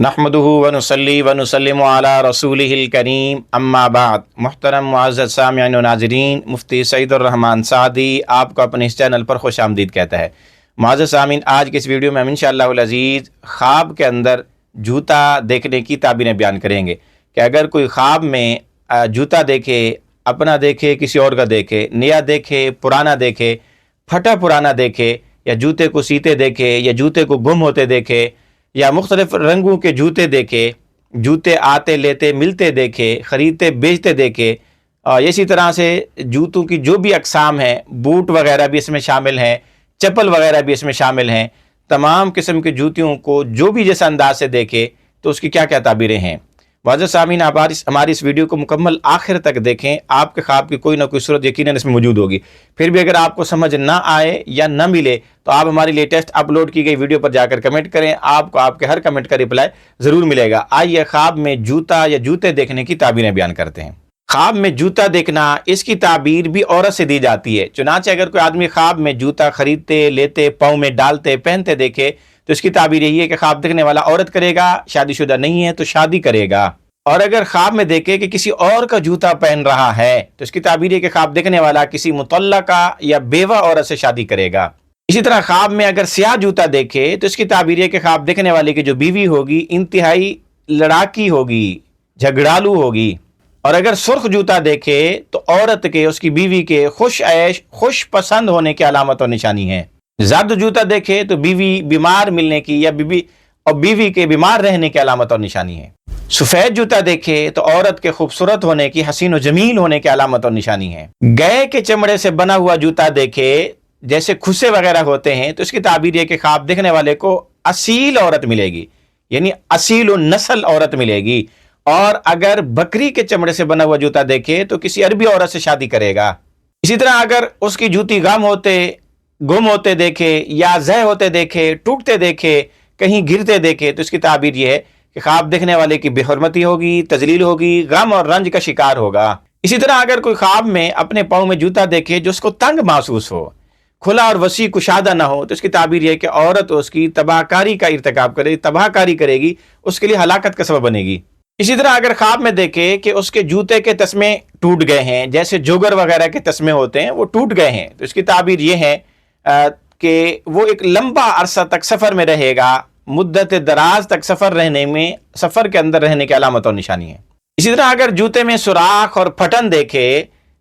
नहमदुहु व नुसल्ली व नुसल्लिमु अला रसूलिहिल करीम अम्मा बाद। मुहतरम मुअज़्ज़ज़ सामिईन व नाज़रीन, मुफ्ती सईदुर रहमान सादी आपको अपने इस चैनल पर खुश आमदीद कहता है। मुअज़्ज़ज़ सामीन, आज के इस वीडियो में हम इंशाअल्लाहुल अज़ीज़ ख्वाब के अंदर जूता देखने की ताबीरें बयान करेंगे कि अगर कोई ख्वाब में जूता देखे, अपना देखे, किसी और का देखे, नया देखे, पुराना देखे, फटा पुराना देखे, या जूते को सीते देखे, या जूते को गुम होते देखे, या मुख्तलिफ रंगों के जूते देखे, जूते आते लेते मिलते देखे, ख़रीदते बेचते देखे, इसी तरह से जूतों की जो भी अक़साम हैं, बूट वगैरह भी इसमें शामिल हैं, चप्पल वगैरह भी इसमें शामिल हैं, तमाम किस्म के जूतियों को जो भी जिस अंदाज से देखे तो उसकी क्या क्या ताबीरें हैं। वाज़ह सामीन, आप हमारी इस वीडियो को मुकम्मल आखिर तक देखें, आपके ख्वाब की कोई ना कोई सूरत यकीनन इसमें मौजूद होगी। फिर भी अगर आपको समझ ना आए या ना मिले तो आप हमारी लेटेस्ट अपलोड की गई वीडियो पर जाकर कमेंट करें, आपको आपके हर कमेंट का रिप्लाई ज़रूर मिलेगा। आइए ख्वाब में जूता या जूते देखने की ताबीरें बयान करते हैं। ख्वाब में जूता देखना, इसकी ताबीर भी औरत से दी जाती है। चुनांचे अगर कोई आदमी ख्वाब में जूता खरीदते लेते, पाँव में डालते, पहनते देखे तो इसकी ताबीर यही है कि ख्वाब देखने वाला औरत करेगा, शादीशुदा नहीं है तो शादी करेगा। और अगर ख्वाब में देखे कि किसी और का जूता पहन रहा है तो इसकी ताबीर है कि ख्वाब देखने वाला किसी मुतल्लका या बेवा औरत से शादी करेगा। इसी तरह ख्वाब में अगर स्याह जूता देखे तो इसकी ताबीर है कि ख्वाब देखने वाले की जो बीवी होगी इंतहाई लड़ाकी होगी, झगड़ालू होगी। और अगर सुर्ख जूता देखे तो औरत के, उसकी बीवी के खुश ऐश, खुश पसंद होने की अलामत और निशानी है। ज़र्द जूता देखे तो बीवी बीमार मिलने की या बीवी के बीमार रहने की अलामत और निशानी है। सफ़ेद जूता देखे तो औरत के खूबसूरत होने की, हसीन व जमील होने की अलामत और निशानी है। गाय के चमड़े से बना हुआ जूता देखे, जैसे खुसे वगैरह होते हैं, तो इसकी ताबीर है कि ख्वाब देखने वाले को असील औरत मिलेगी, यानी असील व नस्ल औरत मिलेगी। और अगर बकरी के चमड़े से बना हुआ जूता देखे तो किसी अरबी औरत से शादी करेगा। इसी तरह अगर उसकी जूती गुम होते देखे या ज़य होते देखे, टूटते देखे, कहीं गिरते देखे तो इसकी ताबीर यह है कि ख्वाब देखने वाले की बेहरमती होगी, तजलील होगी, गम और रंज का शिकार होगा। इसी तरह अगर कोई ख्वाब में अपने पाँव में जूता देखे जो उसको तंग महसूस हो, खुला और वसी कुशादा ना हो, तो इसकी ताबीर यह कि औरत उसकी तबाहकारी का इर्तिकाब करेगी, तबाहकारी करेगी, उसके लिए हलाकत का सबब बनेगी। इसी तरह अगर ख्वाब में देखे कि उसके जूते के तस्मे टूट गए हैं, जैसे जोगर वगैरह के तस्मे होते हैं वो टूट गए हैं, तो इसकी ताबीर यह है कि वो एक लंबा अरसा तक सफ़र में रहेगा, मुद्दत दराज तक सफ़र के अंदर रहने की अलामत और निशानी है। इसी तरह अगर जूते में सुराख और फटन देखे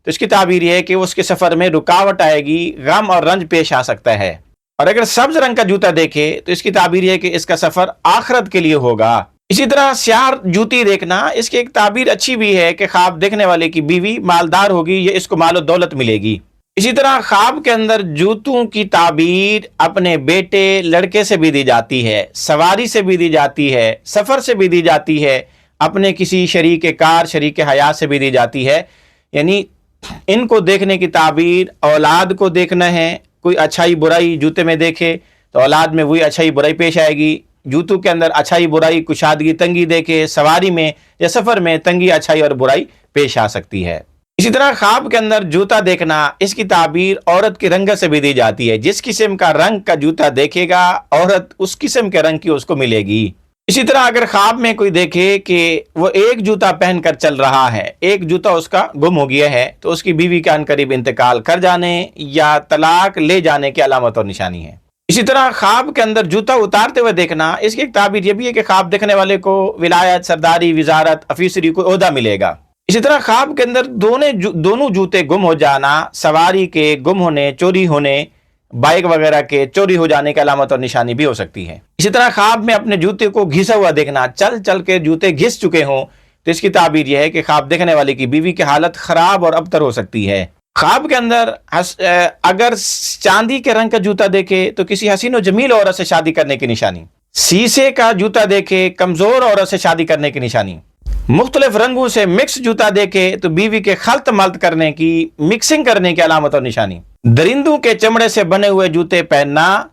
तो इसकी ताबीर यह है कि उसके सफ़र में रुकावट आएगी, गम और रंज पेश आ सकता है। और अगर सब्ज रंग का जूता देखे तो इसकी ताबीर यह है कि इसका सफ़र आखिरत के लिए होगा। इसी तरह स्याह जूती देखना, इसकी एक ताबीर अच्छी भी है कि ख्वाब देखने वाले की बीवी मालदार होगी या इसको मालो दौलत मिलेगी। इसी तरह ख्वाब के अंदर जूतों की ताबीर अपने बेटे लड़के से भी दी जाती है, सवारी से भी दी जाती है, सफ़र से भी दी जाती है, अपने किसी शरीक कार, शरीक हयात से भी दी जाती है। यानी इनको देखने की ताबीर औलाद को देखना है। कोई अच्छाई बुराई जूते में देखे तो औलाद में वही अच्छाई बुराई पेश आएगी। जूतों के अंदर अच्छाई बुराई, कुशादगी, तंगी देखे, सवारी में या सफ़र में तंगी, अच्छाई और बुराई पेश आ सकती है। इसी तरह ख्वाब के अंदर जूता देखना, इसकी ताबीर औरत की रंगत से भी दी जाती है। जिस किस्म का रंग का जूता देखेगा औरत उस किस्म के रंग की उसको मिलेगी। इसी तरह अगर ख्वाब में कोई देखे कि वो एक जूता पहनकर चल रहा है, एक जूता उसका गुम हो गया है, तो उसकी बीवी के अनकरीब इंतकाल कर जाने या तलाक ले जाने की अलामत और निशानी है। इसी तरह ख्वाब के अंदर जूता उतारते हुए देखना, इसकी एक ताबीर यह भी है कि ख्वाब देखने वाले को विलायत, सरदारी, विजारत, अफीसरी को ओहदा मिलेगा। इसी तरह ख्वाब के अंदर दोनों जूते गुम हो जाना, सवारी के गुम होने, चोरी होने, बाइक वगैरह के चोरी हो जाने की अलामत और निशानी भी हो सकती है। इसी तरह ख्वाब में अपने जूते को घिसा हुआ देखना, चल चल के जूते घिस चुके हों, तो इसकी ताबीर यह है कि ख्वाब देखने वाले की बीवी की हालत खराब और अबतर हो सकती है। ख्वाब के अंदर अगर चांदी के रंग का जूता देखे तो किसी हसीन व जमील औरत से शादी करने की निशानी। शीशे का जूता देखे कमजोर औरत से शादी करने की निशानी। मुख्तलिफ रंगों से मिक्स जूता देखे तो बीवी के खल्त मल्त करने की, मिक्सिंग करने की अलामत और निशानी। दरिंदों के चमड़े से बने हुए जूते पहनना,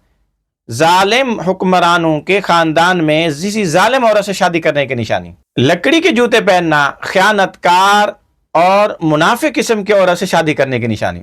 जालिम हुक्मरानों के खानदान में किसी जालिम औरत से शादी करने की निशानी। लकड़ी के जूते पहनना, खयानतकार और मुनाफिक किस्म की औरत से शादी करने की निशानी।